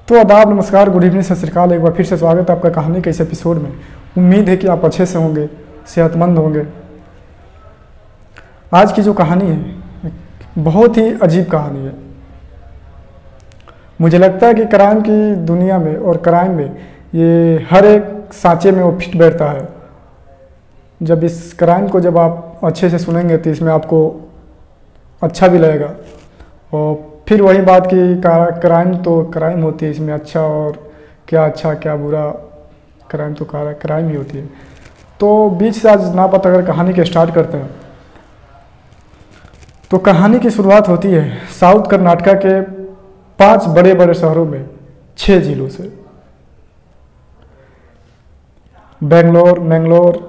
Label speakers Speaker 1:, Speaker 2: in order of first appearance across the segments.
Speaker 1: तो आदाब, नमस्कार, गुड इवनिंग, सत श्री अकाल। एक बार फिर से स्वागत है आपका कहानी के इस एपिसोड में। उम्मीद है कि आप अच्छे से होंगे, सेहतमंद होंगे। आज की जो कहानी है बहुत ही अजीब कहानी है। मुझे लगता है कि क्राइम की दुनिया में और क्राइम में ये हर एक सांचे में वो फिट बैठता है। जब इस क्राइम को जब आप अच्छे से सुनेंगे तो इसमें आपको अच्छा भी लगेगा। और फिर वही बात कि क्राइम तो क्राइम होती है, इसमें अच्छा और क्या क्या बुरा, क्राइम तो क्राइम ही होती है। तो बीच से आज ना पता अगर कहानी के स्टार्ट करते हैं तो कहानी की शुरुआत होती है साउथ कर्नाटका के 5 बड़े बड़े शहरों में 6 जिलों से। बेंगलोर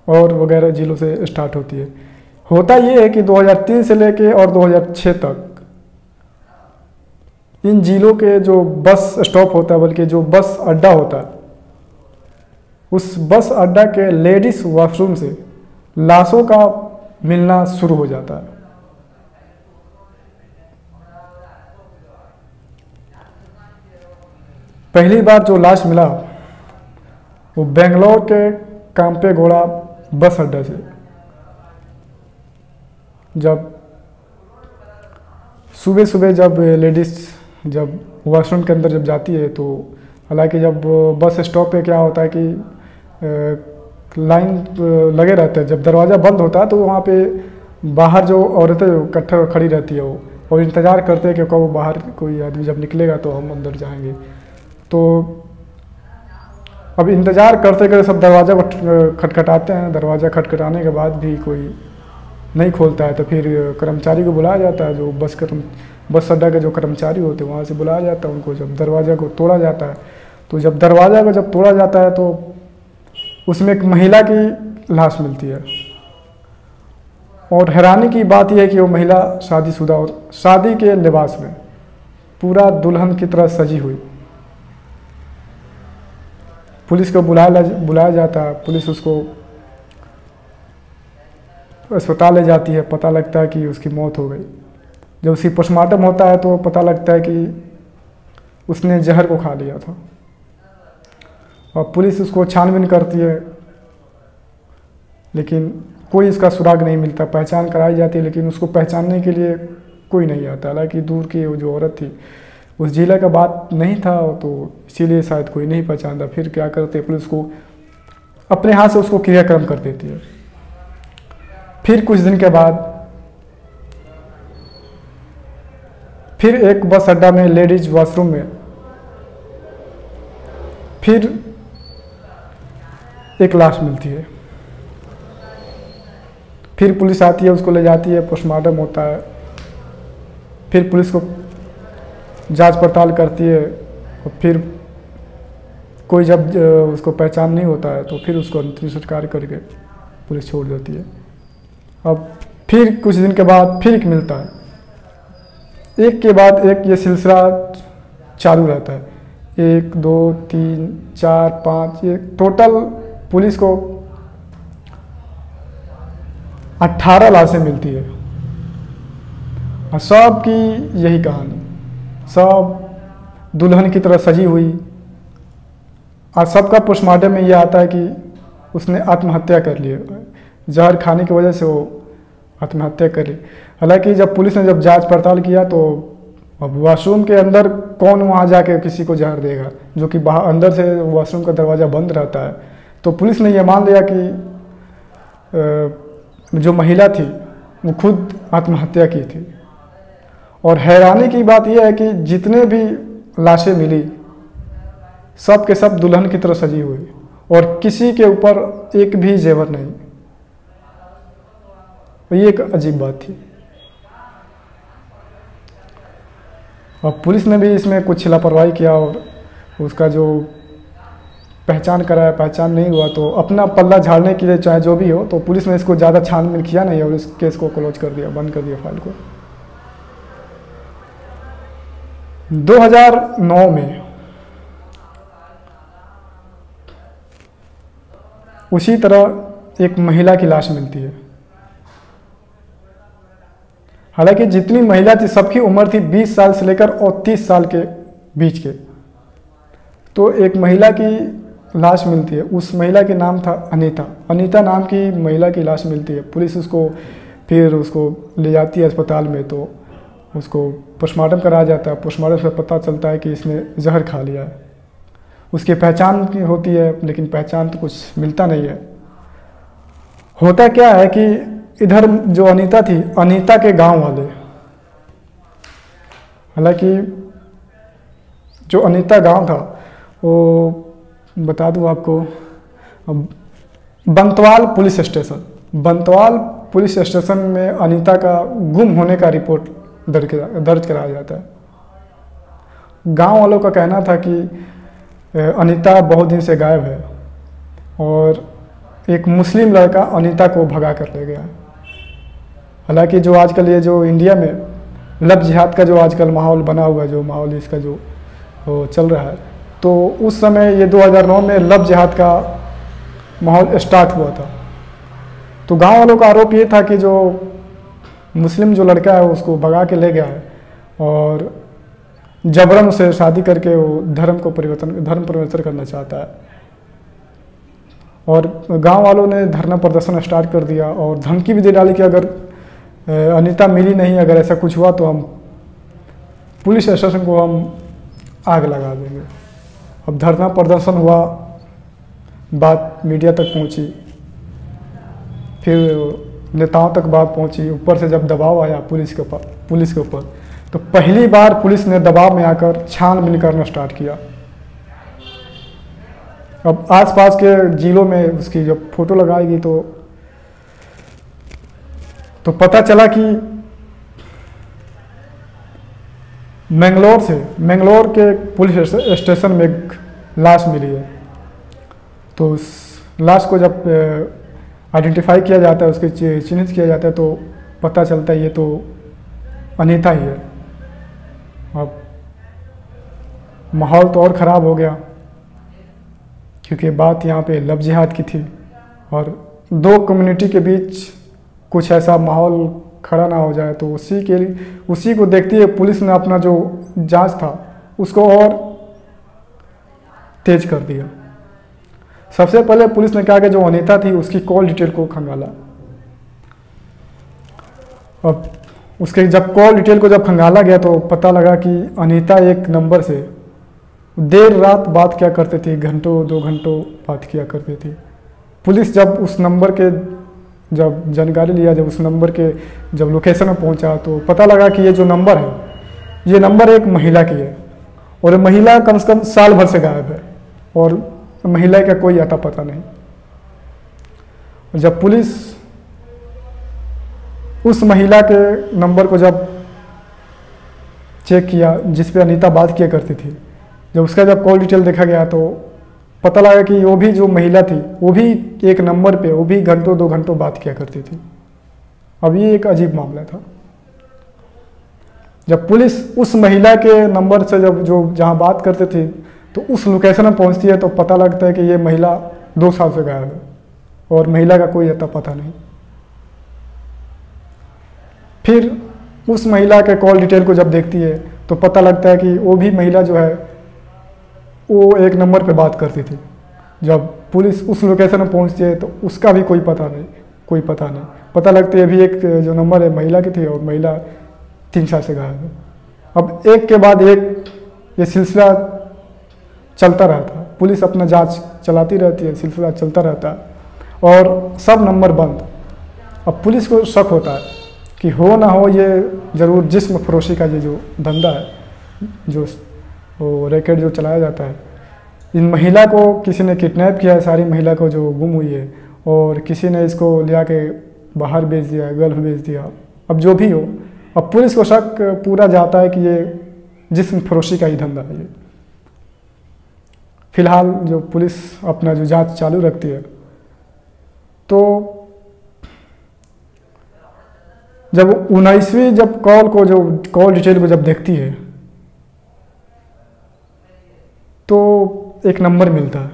Speaker 1: और वगैरह जिलों से स्टार्ट होती है। होता ये है कि 2003 से लेके और 2006 तक इन जिलों के जो बस स्टॉप होता है, बल्कि जो बस अड्डा होता है, उस बस अड्डा के लेडीज वॉशरूम से लाशों का मिलना शुरू हो जाता है। पहली बार जो लाश मिला वो बेंगलोर के कांपेगौड़ा बस अड्डा से। जब सुबह जब लेडीज़ जब वॉशरूम के अंदर जब जाती है तो हालांकि जब बस स्टॉप पे क्या होता है कि लाइन लगे रहते हैं। जब दरवाज़ा बंद होता है तो वहाँ पे बाहर जो औरतें इकट्ठा खड़ी रहती है वो और इंतज़ार करते हैं कि कब बाहर कोई आदमी जब निकलेगा तो हम अंदर जाएंगे। तो अब इंतज़ार करते करते सब दरवाज़ा खटखटाते हैं। दरवाज़ा खटखटाने के बाद भी कोई नहीं खोलता है तो फिर कर्मचारी को बुलाया जाता है। जो बस अड्डा के जो कर्मचारी होते हैं वहाँ से बुलाया जाता है उनको। जब दरवाज़ा को तोड़ा जाता है तो जब दरवाज़ा को जब तोड़ा जाता है तो उसमें एक महिला की लाश मिलती है। और हैरानी की बात यह है कि वो महिला शादीशुदा और शादी के लिबास में पूरा दुल्हन की तरह सजी हुई। पुलिस को बुलाया जाता है। पुलिस उसको अस्पताल ले जाती है। पता लगता है कि उसकी मौत हो गई। जब उसकी पोस्टमार्टम होता है तो पता लगता है कि उसने जहर को खा लिया था। और पुलिस उसको छानबीन करती है लेकिन कोई इसका सुराग नहीं मिलता। पहचान कराई जाती है लेकिन उसको पहचानने के लिए कोई नहीं आता। हालांकि दूर की वो जो औरत थी उस जिले का बात नहीं था तो इसीलिए शायद कोई नहीं पहचानता। फिर क्या करते, पुलिस को अपने हाथ से उसको क्रियाक्रम कर देती है। फिर कुछ दिन के बाद फिर एक बस अड्डा में लेडीज वॉशरूम में फिर एक लाश मिलती है। फिर पुलिस आती है, उसको ले जाती है, पोस्टमार्टम होता है। फिर पुलिस को जांच पड़ताल करती है और फिर कोई जब उसको पहचान नहीं होता है तो फिर उसको अंतिम संस्कार करके पुलिस छोड़ देती है। अब फिर कुछ दिन के बाद फिर एक मिलता है। एक के बाद एक ये सिलसिला चालू रहता है। 1 2 3 4 5 ये टोटल पुलिस को 18 लाशें मिलती है। और सब की यही कहानी, सब दुल्हन की तरह सजी हुई। और सबका पोस्टमार्टम में ये आता है कि उसने आत्महत्या कर ली, जहर खाने की वजह से वो आत्महत्या कर ली। हालांकि जब पुलिस ने जब जांच पड़ताल किया तो अब वॉशरूम के अंदर कौन वहाँ जाके किसी को जहर देगा, जो कि बाहर अंदर से वॉशरूम का दरवाज़ा बंद रहता है। तो पुलिस ने यह मान लिया कि जो महिला थी वो खुद आत्महत्या की थी। और हैरानी की बात यह है कि जितने भी लाशें मिली सब के सब दुल्हन की तरह सजी हुई और किसी के ऊपर एक भी जेवर नहीं। ये एक अजीब बात थी। और पुलिस ने भी इसमें कुछ लापरवाही किया और उसका जो पहचान कराया, पहचान नहीं हुआ तो अपना पल्ला झाड़ने के लिए चाहे जो भी हो तो पुलिस ने इसको ज़्यादा छानबीन किया नहीं और इस केस को क्लोज कर दिया, बंद कर दिया फाइल को। 2009 में उसी तरह एक महिला की लाश मिलती है। हालांकि जितनी महिला थी सबकी उम्र थी 20 साल से लेकर 30 साल के बीच के। तो एक महिला की लाश मिलती है, उस महिला के नाम था अनीता। अनीता नाम की महिला की लाश मिलती है। पुलिस फिर उसको ले जाती है अस्पताल में, तो उसको पोस्टमार्टम कराया जाता है। पोस्टमार्टम से पता चलता है कि इसने जहर खा लिया है। उसकी पहचान होती है, लेकिन पहचान तो कुछ मिलता नहीं है। होता क्या है कि इधर जो अनीता थी, अनीता के गांव वाले, हालांकि जो अनीता गांव था वो बता दूं आपको, बंतवाल पुलिस स्टेशन में अनीता का गुम होने का रिपोर्ट दर्ज कराया जाता है। गांव वालों का कहना था कि अनीता बहुत दिन से गायब है और एक मुस्लिम लड़का अनीता को भगा कर ले गया। हालांकि जो आजकल ये जो इंडिया में लव जिहाद का जो आजकल माहौल बना हुआ है, जो माहौल इसका जो चल रहा है, तो उस समय ये 2009 में लव जिहाद का माहौल स्टार्ट हुआ था। तो गांव वालों का आरोप ये था कि जो मुस्लिम जो लड़का है उसको भगा के ले गया है और जबरन उसे शादी करके वो धर्म परिवर्तन करना चाहता है। और गांव वालों ने धरना प्रदर्शन स्टार्ट कर दिया और धमकी भी दे डाली कि अगर अनीता मिली नहीं, अगर ऐसा कुछ हुआ तो हम पुलिस स्टेशन को हम आग लगा देंगे। अब धरना प्रदर्शन हुआ, बात मीडिया तक पहुंची, फिर नेताओं तक बात पहुंची। ऊपर से जब दबाव आया पुलिस के ऊपर, तो पहली बार पुलिस ने दबाव में आकर छानबीन करना स्टार्ट किया। अब आसपास के जिलों में उसकी जब फोटो लगाएगी तो पता चला कि मैंगलोर के पुलिस स्टेशन में एक लाश मिली है। तो उस लाश को जब आइडेंटिफाई किया जाता है, उसके चिन्हित किया जाता है, तो पता चलता है ये तो अनीता ही है। अब माहौल तो और ख़राब हो गया, क्योंकि बात यहाँ पे लव जिहाद की थी और दो कम्युनिटी के बीच कुछ ऐसा माहौल खड़ा ना हो जाए। तो उसी को देखते हुए पुलिस ने अपना जो जांच था उसको और तेज कर दिया। सबसे पहले पुलिस ने कहा कि जो अनीता थी उसकी कॉल डिटेल को खंगाला। अब उसके जब कॉल डिटेल को जब खंगाला गया तो पता लगा कि अनीता एक नंबर से देर रात बात किया करते थे, घंटों 2 घंटों बात किया करते थे। पुलिस जब उस नंबर के जब जानकारी लिया, जब उस नंबर के जब लोकेशन में पहुंचा, तो पता लगा कि ये जो नंबर है, ये नंबर एक महिला की है और महिला कम से कम साल भर से गायब है और महिला का कोई आता पता नहीं। जब पुलिस उस महिला के नंबर को जब चेक किया जिस पे अनीता बात किया करती थी, जब उसका जब कॉल डिटेल देखा गया तो पता लगा कि वो भी जो महिला थी वो भी एक नंबर पे वो भी घंटों 2 घंटों बात किया करती थी। अब ये एक अजीब मामला था। जब पुलिस उस महिला के नंबर से जहाँ बात करते थे तो उस लोकेशन में पहुंचती है तो पता लगता है कि ये महिला 2 साल से गायब है और महिला का कोई अता पता नहीं। फिर उस महिला के कॉल डिटेल को जब देखती है तो पता लगता है कि वो भी महिला जो है वो एक नंबर पे बात करती थी। जब पुलिस उस लोकेशन में पहुंचती है तो उसका भी कोई पता नहीं। पता लगता है भी एक जो नंबर है महिला की थी और महिला 3 साल से गायब है। अब एक के बाद एक ये सिलसिला चलता रहता है। पुलिस अपना जांच चलाती रहती है, सिलसिला चलता रहता है और सब नंबर बंद। अब पुलिस को शक होता है कि हो ना हो ये ज़रूर जिस्म फरोशी का ये जो धंधा है, जो वो रैकेट जो चलाया जाता है, इन महिला को किसी ने किडनैप किया है, सारी महिला को जो गुम हुई है, और किसी ने इसको ले आके बाहर भेज दिया, गल्फ भेज दिया। अब जो भी हो, अब पुलिस को शक पूरा जाता है कि ये जिस्म फरोशी का ही धंधा है। ये फिलहाल जो पुलिस अपना जो जांच चालू रखती है, तो जब 19वीं जब कॉल डिटेल को जब देखती है तो एक नंबर मिलता है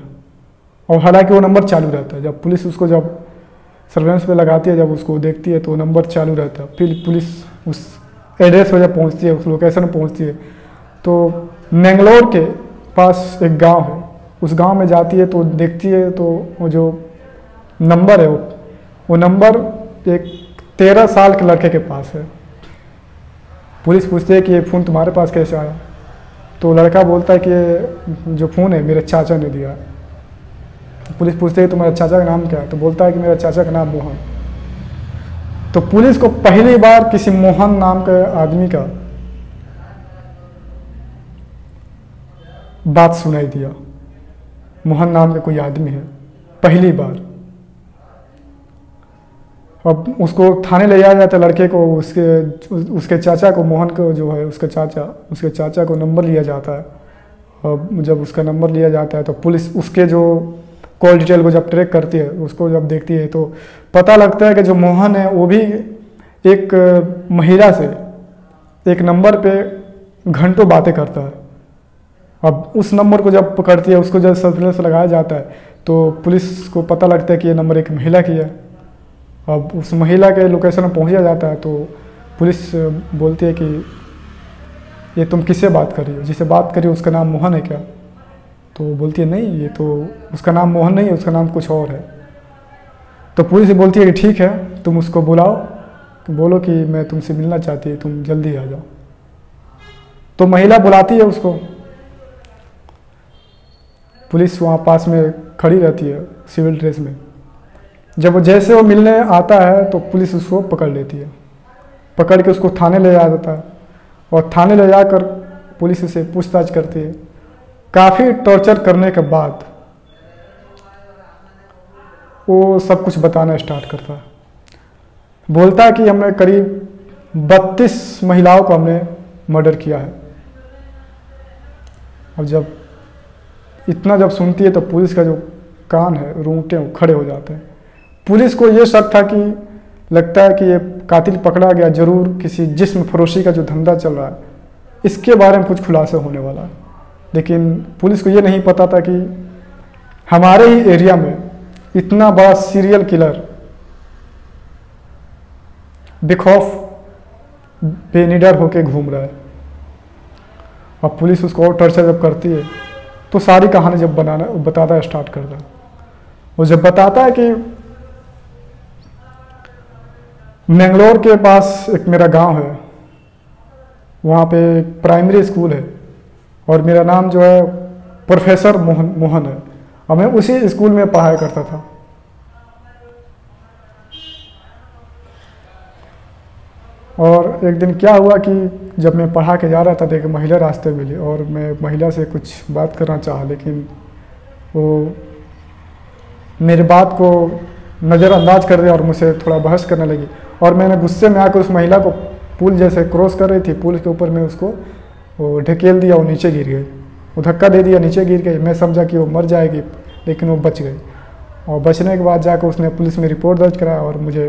Speaker 1: और हालांकि वो नंबर चालू रहता है। जब पुलिस उसको जब सर्वेलेंस पे लगाती है, जब उसको देखती है तो वो नंबर चालू रहता है। फिर पुलिस उस एड्रेस पर जब पहुंचती है, उस लोकेशन पर पहुंचती है, तो मैंगलोर के पास एक गांव है, उस गांव में जाती है तो देखती है तो वो जो नंबर है वो नंबर एक 13 साल के लड़के के पास है। पुलिस पूछती है कि ये फ़ोन तुम्हारे पास कैसे आया? तो लड़का बोलता है कि ये जो फ़ोन है मेरे चाचा ने दिया। पुलिस पूछती है तुम्हारे चाचा का नाम क्या है? तो बोलता है कि मेरा चाचा का नाम मोहन। तो पुलिस को पहली बार किसी मोहन नाम के आदमी का बात सुनाई दिया। मोहन नाम का कोई आदमी है, पहली बार। अब उसको थाने ले जाया जाता है लड़के को, उसके चाचा को, मोहन को जो है उसके चाचा को नंबर लिया जाता है। अब जब उसका नंबर लिया जाता है तो पुलिस उसके जो कॉल डिटेल को जब ट्रैक करती है, उसको जब देखती है तो पता लगता है कि जो मोहन है वो भी एक महिला से एक नंबर पे घंटों बातें करता है। अब उस नंबर को जब पकड़ती है, उसको जब सर्विलेंस लगाया जाता है तो पुलिस को पता लगता है कि ये नंबर एक महिला की है। अब उस महिला के लोकेशन में पहुंचा जाता है तो पुलिस बोलती है कि ये तुम किससे बात कर रही हो? जिससे बात कर रही हो उसका नाम मोहन है क्या? तो बोलती है नहीं, ये तो उसका नाम मोहन नहीं है, उसका नाम कुछ और है। तो पुलिस बोलती है कि ठीक है, तुम उसको बुलाओ, तो बोलो कि मैं तुमसे मिलना चाहती है, तुम जल्दी आ जाओ। तो महिला बुलाती है उसको, पुलिस वहाँ पास में खड़ी रहती है सिविल ड्रेस में। जब वो जैसे वो मिलने आता है तो पुलिस उसको पकड़ लेती है, पकड़ के उसको थाने ले जा जाता है और थाने ले जाकर पुलिस उसे पूछताछ करती है। काफ़ी टॉर्चर करने के बाद वो सब कुछ बताना स्टार्ट करता है। बोलता है कि हमने करीब 32 महिलाओं को हमने मर्डर किया है। और जब इतना जब सुनती है तो पुलिस का जो कान है, रोंगटे वो खड़े हो जाते हैं। पुलिस को ये शक था कि लगता है कि ये कातिल पकड़ा गया, ज़रूर किसी जिस्म फरोशी का जो धंधा चल रहा है इसके बारे में कुछ खुलासा होने वाला है। लेकिन पुलिस को ये नहीं पता था कि हमारे ही एरिया में इतना बड़ा सीरियल किलर बेखौफ बेनिडर होके घूम रहा है। और पुलिस उसको और टॉर्चर जब करती है तो सारी कहानी जब बताना स्टार्ट करता है। वो जब बताता है कि मैंगलोर के पास एक मेरा गांव है, वहाँ पे एक प्राइमरी स्कूल है और मेरा नाम जो है प्रोफेसर मोहन है और मैं उसी स्कूल में पढ़ाया करता था। और एक दिन क्या हुआ कि जब मैं पढ़ा के जा रहा था तो एक महिला रास्ते मिली और मैं महिला से कुछ बात करना चाहा, लेकिन वो मेरी बात को नज़रअंदाज कर दिया और मुझसे थोड़ा बहस करने लगी। और मैंने गुस्से में आकर उस महिला को पुल जैसे क्रॉस कर रही थी, पुल के ऊपर मैं उसको वो ढकेल दिया, वो नीचे गिर गई। वो धक्का दे दिया, नीचे गिर गई। मैं समझा कि वो मर जाएगी, लेकिन वो बच गई। और बचने के बाद जाकर उसने पुलिस में रिपोर्ट दर्ज कराया और मुझे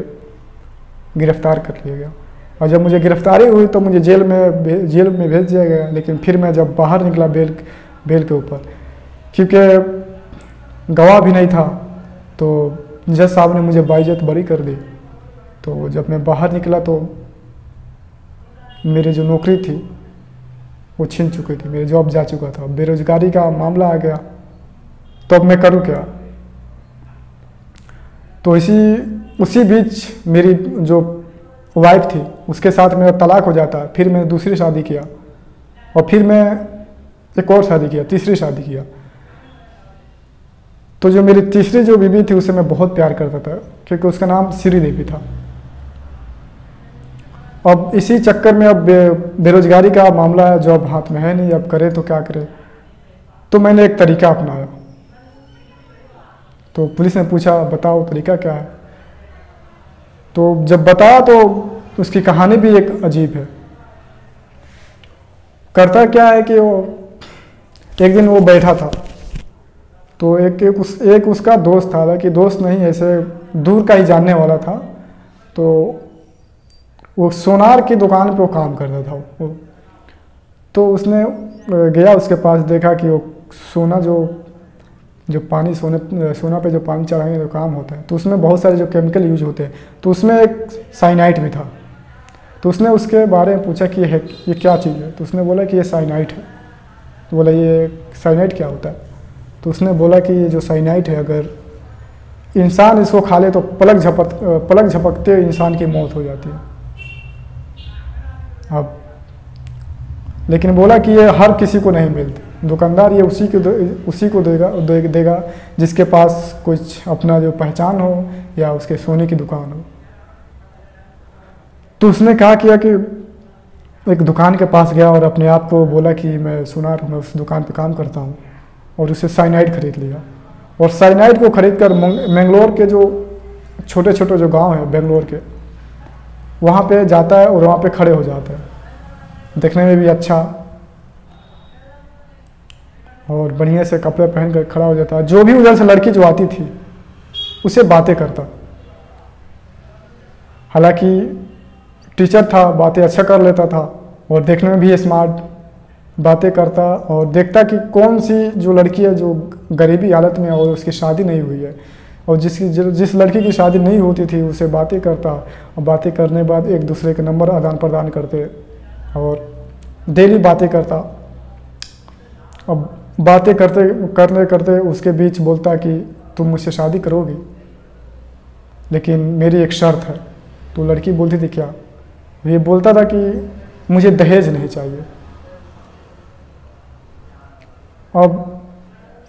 Speaker 1: गिरफ्तार कर लिया गया। और जब मुझे गिरफ्तारी हुई तो मुझे जेल में भेज दिया गया। लेकिन फिर मैं जब बाहर निकला बेल के ऊपर, क्योंकि गवाह भी नहीं था, तो जज साहब ने मुझे बाइज्जत बरी कर दी। तो जब मैं बाहर निकला तो मेरी जो नौकरी थी वो छिन चुकी थी, मेरी जॉब जा चुका था, बेरोजगारी का मामला आ गया। तो अब मैं करूँ क्या? तो उसी बीच मेरी जो वाइफ थी उसके साथ मेरा तलाक हो जाता है। फिर मैंने दूसरी शादी किया और फिर मैं एक और शादी किया, तीसरी शादी किया। तो जो मेरी तीसरी जो बीवी थी उससे मैं बहुत प्यार करता था, क्योंकि उसका नाम श्री देवी था। अब इसी चक्कर में अब बेरोजगारी का मामला है, जॉब हाथ में है नहीं, अब करे तो क्या करे। तो मैंने एक तरीका अपनाया। तो पुलिस ने पूछा बताओ तरीका क्या है? तो जब बताया तो उसकी कहानी भी एक अजीब है। करता क्या है कि वो एक दिन वो बैठा था तो एक उसका दोस्त था, हालांकि दोस्त नहीं, ऐसे दूर का ही जानने वाला था। तो वो सोनार की दुकान पे वो काम करता था वो। तो उसने गया उसके पास, देखा कि वो सोना जो पानी सोना पे जो पानी चढ़ाने का काम होता है, तो उसमें बहुत सारे जो केमिकल यूज होते हैं, तो उसमें एक साइनाइट भी था। तो उसने उसके बारे में पूछा कि ये क्या चीज़ है? तो उसने बोला कि ये साइनाइट है। तो बोला ये साइनाइड क्या होता है? तो उसने बोला कि ये जो साइनाइड है, अगर इंसान इसको खा ले तो पलक झपकते इंसान की मौत हो जाती है। अब लेकिन बोला कि ये हर किसी को नहीं मिलती, दुकानदार ये उसी को देगा जिसके पास कुछ अपना जो पहचान हो या उसके सोने की दुकान हो। तो उसने कहा किया कि एक दुकान के पास गया और अपने आप को बोला कि मैं सुनार हूँ, मैं उस दुकान पे काम करता हूँ, और उसे साइनाइड खरीद लिया। और साइनाइड को खरीद कर मैंगलोर के जो छोटे छोटे जो गांव हैं बेंगलोर के, वहाँ पे जाता है और वहाँ पे खड़े हो जाता है, देखने में भी अच्छा और बढ़िया से कपड़े पहन कर खड़ा हो जाता है। जो भी उधर से लड़की जो आती थी उसे बातें करता, हालांकि टीचर था, बातें अच्छा कर लेता था और देखने में भी स्मार्ट, बातें करता और देखता कि कौन सी जो लड़की है जो गरीबी हालत में और उसकी शादी नहीं हुई है, और जिस लड़की की शादी नहीं होती थी उसे बातें करता, और बातें करने के बाद एक दूसरे के नंबर आदान प्रदान करते और डेली बातें करता। अब बातें करते करते उसके बीच बोलता कि तुम मुझसे शादी करोगी, लेकिन मेरी एक शर्त है। तो लड़की बोलती थी क्या? ये बोलता था कि मुझे दहेज नहीं चाहिए। अब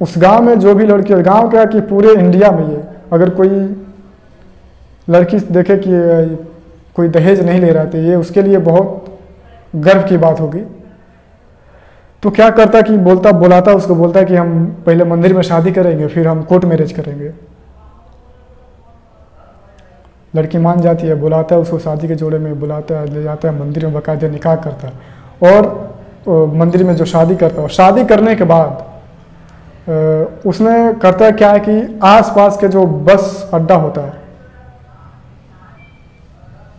Speaker 1: उस गांव में जो भी लड़की, गांव क्या कि पूरे इंडिया में ये अगर कोई लड़की देखे कि कोई दहेज नहीं ले रहा था, ये उसके लिए बहुत गर्व की बात होगी। तो क्या करता कि बुलाता उसको, बोलता कि हम पहले मंदिर में शादी करेंगे, फिर हम कोर्ट मैरिज करेंगे। लड़की मान जाती है, बुलाता है उसको, शादी के जोड़े में बुलाता है, ले जाता है मंदिर में, बाकायदा निकाह करता है और मंदिर में जो शादी करता है। शादी करने के बाद उसने करता क्या है कि आसपास के जो बस अड्डा होता है,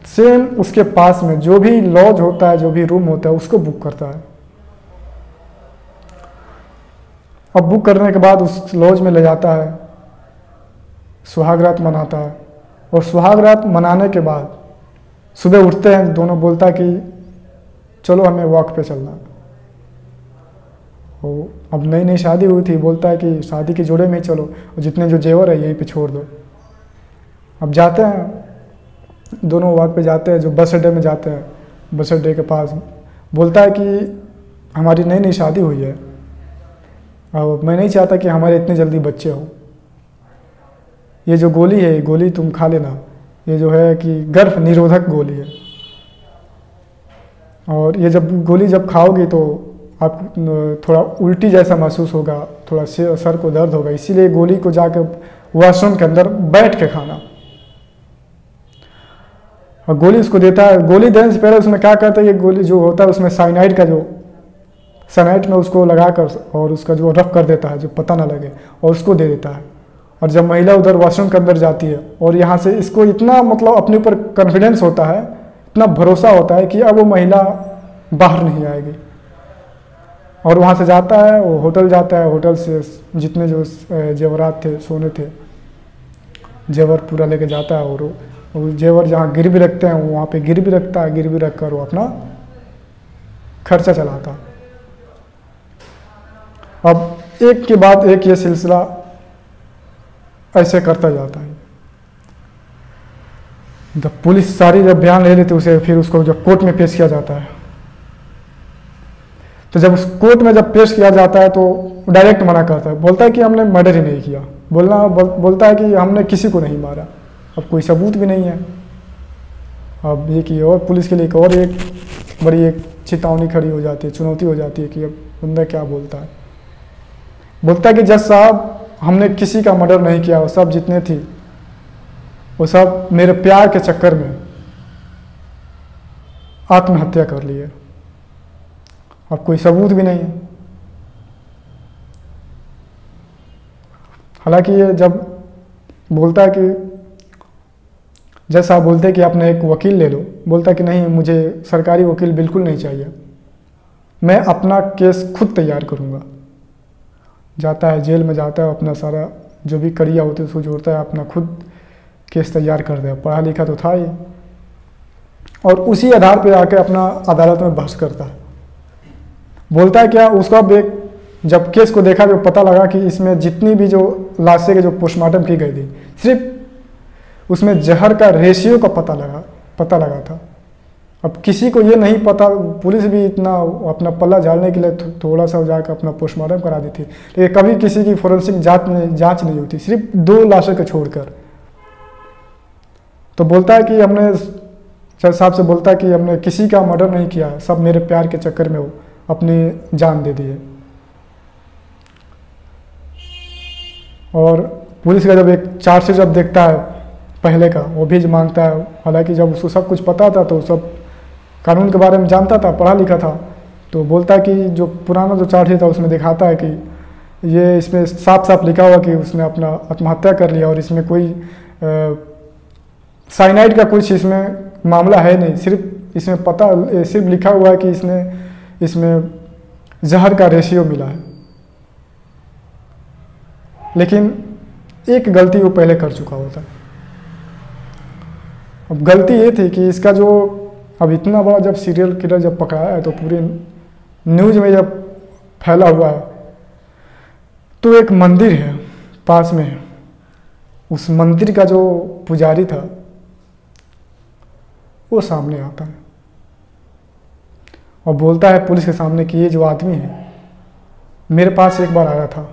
Speaker 1: सेम उसके पास में जो भी लॉज होता है, जो भी रूम होता है, उसको बुक करता है। अब बुक करने के बाद उस लॉज में ले जाता है, सुहाग रात मनाता है, और सुहाग रात मनाने के बाद सुबह उठते हैं दोनों, बोलता है कि चलो हमें वॉक पे चलना। वो अब नई नई शादी हुई थी, बोलता है कि शादी के जोड़े में ही चलो, और जितने जो जेवर है यहीं पे छोड़ दो। अब जाते हैं दोनों, वॉक पे जाते हैं, जो बस अड्डे में जाते हैं, बस अड्डे के पास बोलता है कि हमारी नई नई शादी हुई है और मैं नहीं चाहता कि हमारे इतने जल्दी बच्चे हो। ये जो गोली है, ये गोली तुम खा लेना, ये जो है कि गर्भ निरोधक गोली है, और ये गोली जब खाओगी तो आप थोड़ा उल्टी जैसा महसूस होगा, थोड़ा सर को दर्द होगा, इसीलिए गोली को जाकर वॉशरूम के अंदर बैठ के खाना। और गोली उसको देता है। गोली देने से पहले उसमें क्या करता है, ये गोली जो होता है उसमें साइनाइड का जो साइनाइड में उसको लगाकर और उसका जो रफ कर देता है, जो पता ना लगे, और उसको दे देता है। और जब महिला उधर वॉशरूम के अंदर जाती है और यहाँ से इसको इतना मतलब अपने ऊपर कॉन्फिडेंस होता है, इतना भरोसा होता है कि अब वो महिला बाहर नहीं आएगी, और वहाँ से जाता है, वो होटल जाता है, होटल से जितने जो जेवरात थे, सोने थे, जेवर पूरा लेके जाता है, और वो जेवर जहाँ गिरवी रखते हैं वहाँ पे गिरवी रखता है, गिरवी रख कर वो अपना खर्चा चलाता। अब एक के बाद एक ये सिलसिला ऐसे करता जाता है। जब पुलिस सारी जब बयान ले लेती उसे, फिर उसको जब कोर्ट में पेश किया जाता है, तो जब उस कोर्ट में जब पेश किया जाता है तो डायरेक्ट मना करता है, बोलता है कि हमने मर्डर ही नहीं किया, बोलता है कि हमने किसी को नहीं मारा, अब कोई सबूत भी नहीं है। अब ये कि और पुलिस के लिए और एक बड़ी एक चेतावनी खड़ी हो जाती है, चुनौती हो जाती है कि अब बंदा क्या बोलता है। बोलता है कि जज साहब हमने किसी का मर्डर नहीं किया, वो सब जितने थी वो सब मेरे प्यार के चक्कर में आत्महत्या कर लिए, अब कोई सबूत भी नहीं है। हालांकि ये जब बोलता है कि जज साहब बोलते हैं कि आपने एक वकील ले लो, बोलता है कि नहीं मुझे सरकारी वकील बिल्कुल नहीं चाहिए, मैं अपना केस खुद तैयार करूँगा। जाता है जेल में, जाता है, अपना सारा जो भी कड़िया होती है उसको जोड़ता है, अपना खुद केस तैयार कर दे। पढ़ा लिखा तो था ही, और उसी आधार पे आके अपना अदालत में बहस करता है। बोलता है क्या उसका एक जब केस को देखा तो पता लगा कि इसमें जितनी भी जो लाशें के जो पोस्टमार्टम की गई थी, सिर्फ उसमें जहर का रेशियो का पता लगा था। अब किसी को ये नहीं पता, पुलिस भी इतना अपना पल्ला झाड़ने के लिए थोड़ा सा जाकर अपना पोस्टमार्टम करा दी थी, लेकिन कभी किसी की फोरेंसिक जांच नहीं होती, सिर्फ 2 लाशों को छोड़कर। तो बोलता है कि हमने, जज साहब से बोलता है कि हमने किसी का मर्डर नहीं किया, सब मेरे प्यार के चक्कर में वो अपनी जान दे दी है। और पुलिस का जब एक चार्जशीट जब देखता है पहले का, वो भी मांगता है, हालांकि जब उसको सब कुछ पता था तो सब कानून के बारे में जानता था, पढ़ा लिखा था, तो बोलता है कि जो पुराना जो चार्जशीट था उसमें दिखाता है कि ये इसमें साफ साफ लिखा हुआ कि उसने अपना आत्महत्या कर लिया और इसमें कोई साइनाइड का कुछ इसमें मामला है नहीं, सिर्फ इसमें सिर्फ लिखा हुआ है कि इसमें जहर का रेशियो मिला है। लेकिन एक गलती वो पहले कर चुका होता है। अब गलती ये थी कि इसका जो अब इतना बड़ा जब सीरियल किलर जब पकड़ाया है तो पूरे न्यूज़ में जब फैला हुआ है, तो एक मंदिर है पास में, उस मंदिर का जो पुजारी था वो सामने आता है और बोलता है पुलिस के सामने कि ये जो आदमी है मेरे पास एक बार आया था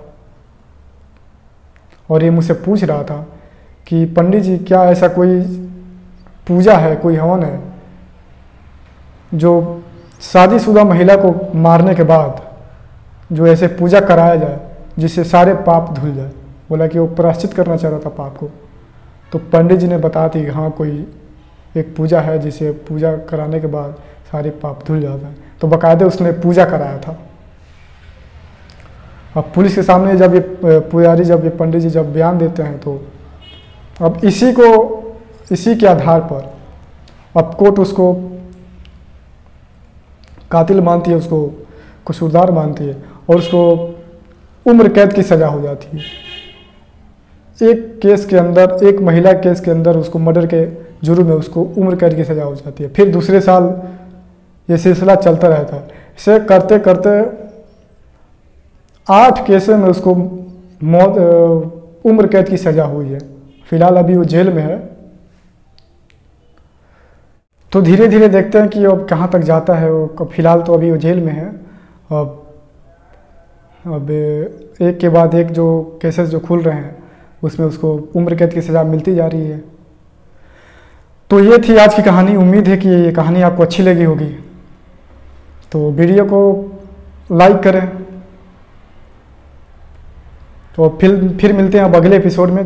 Speaker 1: और ये मुझसे पूछ रहा था कि पंडित जी क्या ऐसा कोई पूजा है, कोई हवन है जो शादीशुदा महिला को मारने के बाद जो ऐसे पूजा कराया जाए जिससे सारे पाप धुल जाए। बोला कि वो प्रायश्चित करना चाह रहा था पाप को। तो पंडित जी ने बता दी हाँ कोई एक पूजा है जिसे पूजा कराने के बाद सारे पाप धुल जाता है। तो बाकायदे उसने पूजा कराया था। अब पुलिस के सामने जब ये पुजारी जब ये पंडित जी जब बयान देते हैं तो अब इसी के आधार पर अब कोर्ट उसको कातिल मानती है, उसको कसूरदार मानती है और उसको उम्र कैद की सज़ा हो जाती है। एक केस के अंदर, एक महिला केस के अंदर उसको मर्डर के जुर्म में उसको उम्र कैद की सज़ा हो जाती है। फिर दूसरे साल ये सिलसिला चलता रहता है। इसे करते करते 8 केसों में उसको उम्र कैद की सज़ा हुई है। फिलहाल अभी वो जेल में है। तो धीरे धीरे देखते हैं कि अब कहाँ तक जाता है वो। फिलहाल तो अभी वो जेल में है। अब एक के बाद एक जो केसेस जो खुल रहे हैं उसमें उसको उम्र कैद की सज़ा मिलती जा रही है। तो ये थी आज की कहानी। उम्मीद है कि ये कहानी आपको अच्छी लगी होगी। तो वीडियो को लाइक करें। तो फिर मिलते हैं अब अगले एपिसोड में।